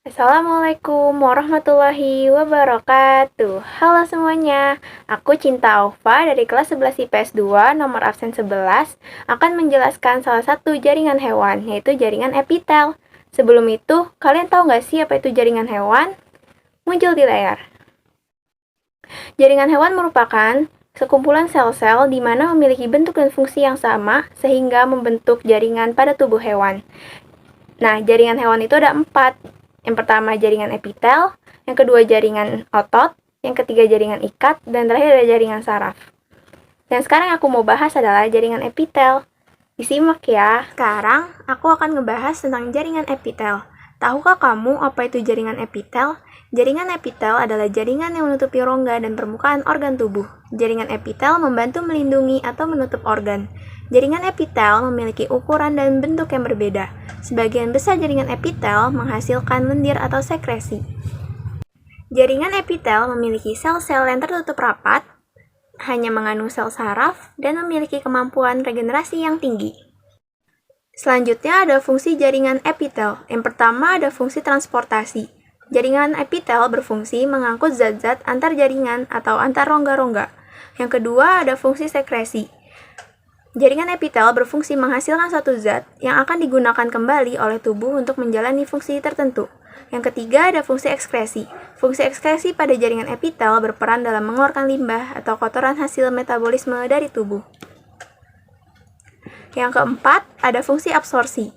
Assalamualaikum warahmatullahi wabarakatuh. Halo semuanya, aku Cinta Aufa dari kelas 11 IPS 2 nomor absen 11 akan menjelaskan salah satu jaringan hewan, yaitu jaringan epitel. Sebelum itu, kalian tahu nggak sih apa itu jaringan hewan? Muncul di layar. Jaringan hewan merupakan sekumpulan sel-sel di mana memiliki bentuk dan fungsi yang sama sehingga membentuk jaringan pada tubuh hewan. Nah, jaringan hewan itu ada 4. Yang pertama jaringan epitel, yang kedua jaringan otot, yang ketiga jaringan ikat, dan terakhir ada jaringan saraf. Dan sekarang aku mau bahas adalah jaringan epitel. Disimak ya. Sekarang aku akan ngebahas tentang jaringan epitel. Tahukah kamu apa itu jaringan epitel? Jaringan epitel adalah jaringan yang menutupi rongga dan permukaan organ tubuh. Jaringan epitel membantu melindungi atau menutup organ. Jaringan epitel memiliki ukuran dan bentuk yang berbeda. Sebagian besar jaringan epitel menghasilkan lendir atau sekresi. Jaringan epitel memiliki sel-sel yang tertutup rapat, hanya mengandung sel saraf, dan memiliki kemampuan regenerasi yang tinggi. Selanjutnya ada fungsi jaringan epitel. Yang pertama ada fungsi transportasi. Jaringan epitel berfungsi mengangkut zat-zat antar jaringan atau antar rongga-rongga. Yang kedua ada fungsi sekresi. Jaringan epitel berfungsi menghasilkan suatu zat yang akan digunakan kembali oleh tubuh untuk menjalani fungsi tertentu. Yang ketiga ada fungsi ekskresi. Fungsi ekskresi pada jaringan epitel berperan dalam mengeluarkan limbah atau kotoran hasil metabolisme dari tubuh. Yang keempat ada fungsi absorpsi,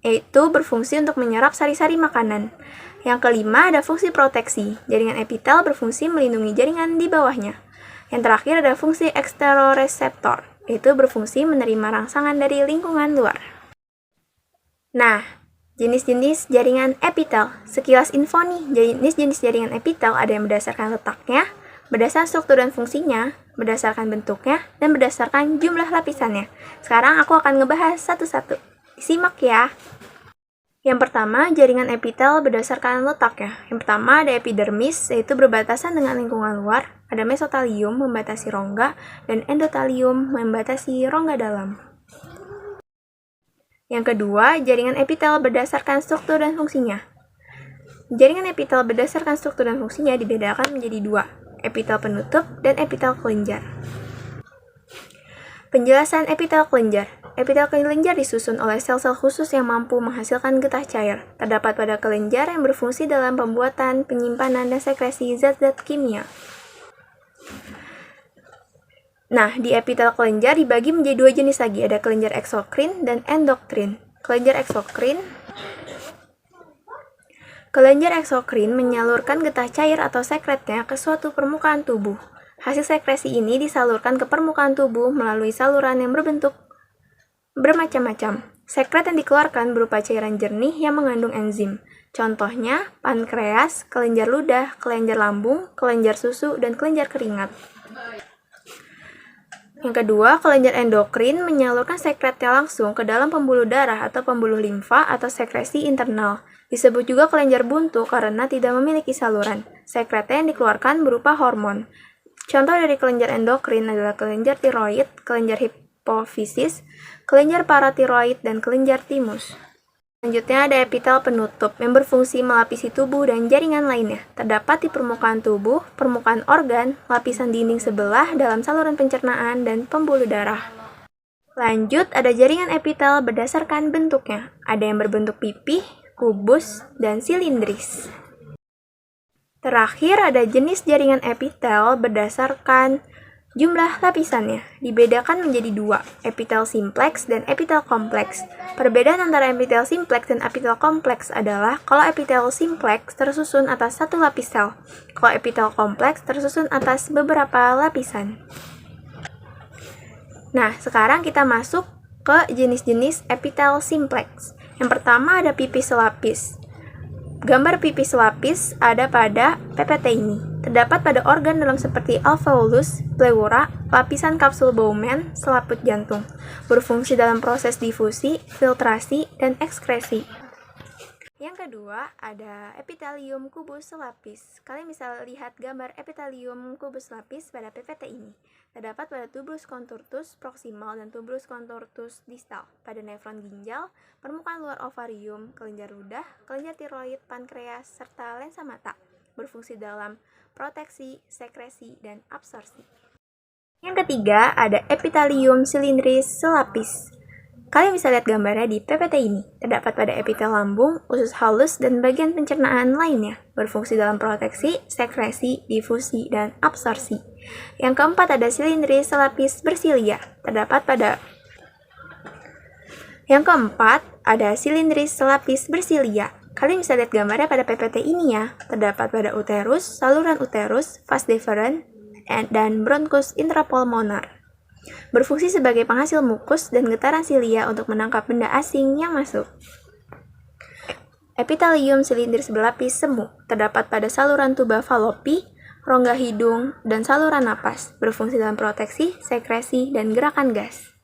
yaitu berfungsi untuk menyerap sari-sari makanan. Yang kelima ada fungsi proteksi. Jaringan epitel berfungsi melindungi jaringan di bawahnya. Yang terakhir ada fungsi eksteroreseptor, yaitu berfungsi menerima rangsangan dari lingkungan luar. Nah, jenis-jenis jaringan epitel. Sekilas info nih, jenis-jenis jaringan epitel ada yang berdasarkan letaknya, berdasarkan struktur dan fungsinya, berdasarkan bentuknya, dan berdasarkan jumlah lapisannya. Sekarang aku akan ngebahas satu-satu. Simak ya. Yang pertama, jaringan epitel berdasarkan letaknya. Yang pertama ada epidermis, yaitu berbatasan dengan lingkungan luar. Ada mesotelium membatasi rongga, dan endotelium membatasi rongga dalam. Yang kedua, jaringan epitel berdasarkan struktur dan fungsinya. Jaringan epitel berdasarkan struktur dan fungsinya dibedakan menjadi 2, epitel penutup dan epitel kelenjar. Penjelasan epitel kelenjar. Epitel kelenjar disusun oleh sel-sel khusus yang mampu menghasilkan getah cair. Terdapat pada kelenjar yang berfungsi dalam pembuatan, penyimpanan, dan sekresi zat-zat kimia. Nah, di epitel kelenjar dibagi menjadi 2 jenis lagi, ada kelenjar eksokrin dan endokrin. Kelenjar eksokrin menyalurkan getah cair atau sekretnya ke suatu permukaan tubuh. Hasil sekresi ini disalurkan ke permukaan tubuh melalui saluran yang bermacam-macam. Sekret yang dikeluarkan berupa cairan jernih yang mengandung enzim. Contohnya, pankreas, kelenjar ludah, kelenjar lambung, kelenjar susu, dan kelenjar keringat. Yang kedua, kelenjar endokrin menyalurkan sekretnya langsung ke dalam pembuluh darah atau pembuluh limfa atau sekresi internal. Disebut juga kelenjar buntu karena tidak memiliki saluran. Sekretnya yang dikeluarkan berupa hormon. Contoh dari kelenjar endokrin adalah kelenjar tiroid, kelenjar hipofisis, kelenjar paratiroid, dan kelenjar timus. Selanjutnya ada epitel penutup yang berfungsi melapisi tubuh dan jaringan lainnya. Terdapat di permukaan tubuh, permukaan organ, lapisan dinding sebelah dalam saluran pencernaan, dan pembuluh darah. Lanjut, ada jaringan epitel berdasarkan bentuknya. Ada yang berbentuk pipih, kubus, dan silindris. Terakhir ada jenis jaringan epitel berdasarkan jumlah lapisannya. Dibedakan menjadi 2, epitel simplex dan epitel kompleks. Perbedaan antara epitel simplex dan epitel kompleks adalah kalau epitel simplex tersusun atas satu lapis sel. Kalau epitel kompleks tersusun atas beberapa lapisan. Nah, sekarang kita masuk ke jenis-jenis epitel simplex. Yang pertama ada pipis selapis. Gambar pipis selapis ada pada PPT ini. Terdapat pada organ dalam seperti alveolus, pleura, lapisan kapsul Bowman, selaput jantung. Berfungsi dalam proses difusi, filtrasi, dan ekskresi. Yang Yang kedua, ada epitelium kubus selapis. Kalian bisa lihat gambar epitelium kubus selapis pada PPT ini. Terdapat pada tubulus contortus proximal dan tubulus contortus distal, pada nefron ginjal, permukaan luar ovarium, kelenjar ludah, kelenjar tiroid, pankreas, serta lensa mata. Berfungsi dalam proteksi, sekresi, dan absorpsi. Yang ketiga, ada epitelium silindris selapis. Kalian bisa lihat gambarnya di PPT ini. Terdapat pada epitel lambung, usus halus, dan bagian pencernaan lainnya. Berfungsi dalam proteksi, sekresi, difusi, dan absorpsi. Yang keempat ada silindris selapis bersilia. Terdapat pada silindris selapis bersilia. Kalian bisa lihat gambarnya pada PPT ini ya. Terdapat pada uterus, saluran uterus, vas deferens, dan bronkus intrapulmonar. Berfungsi sebagai penghasil mukus dan getaran silia untuk menangkap benda asing yang masuk. Epitelium silindris berlapis semu terdapat pada saluran tuba Fallopi, rongga hidung, dan saluran napas. Berfungsi dalam proteksi, sekresi, dan gerakan gas.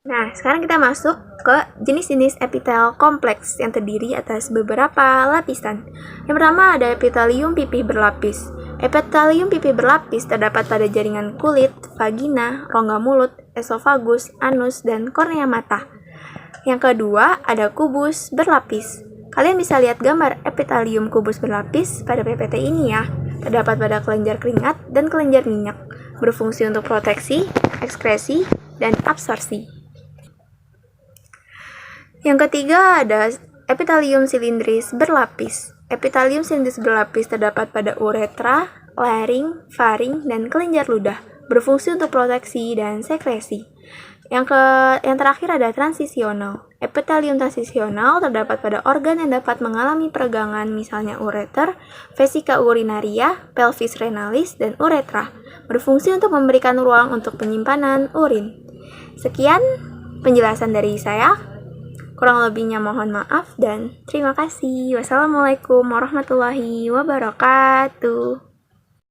Nah, sekarang kita masuk ke jenis-jenis epitel kompleks yang terdiri atas beberapa lapisan. Yang pertama ada epitelium pipih berlapis. Epitelium pipih berlapis terdapat pada jaringan kulit, vagina, rongga mulut, esofagus, anus, dan kornea mata. Yang kedua ada kubus berlapis. Kalian bisa lihat gambar epitelium kubus berlapis pada PPT ini ya. Terdapat pada kelenjar keringat dan kelenjar minyak. Berfungsi untuk proteksi, ekskresi, dan absorpsi. Yang ketiga ada epitelium silindris berlapis. Epitelium silindris berlapis terdapat pada uretra, laring, faring, dan kelenjar ludah. Berfungsi untuk proteksi dan sekresi. Yang terakhir ada transisional. Epitelium transisional terdapat pada organ yang dapat mengalami peregangan, misalnya ureter, vesika urinaria, pelvis renalis, dan uretra. Berfungsi untuk memberikan ruang untuk penyimpanan urin. Sekian penjelasan dari saya. Kurang lebihnya mohon maaf dan terima kasih. Wassalamualaikum warahmatullahi wabarakatuh.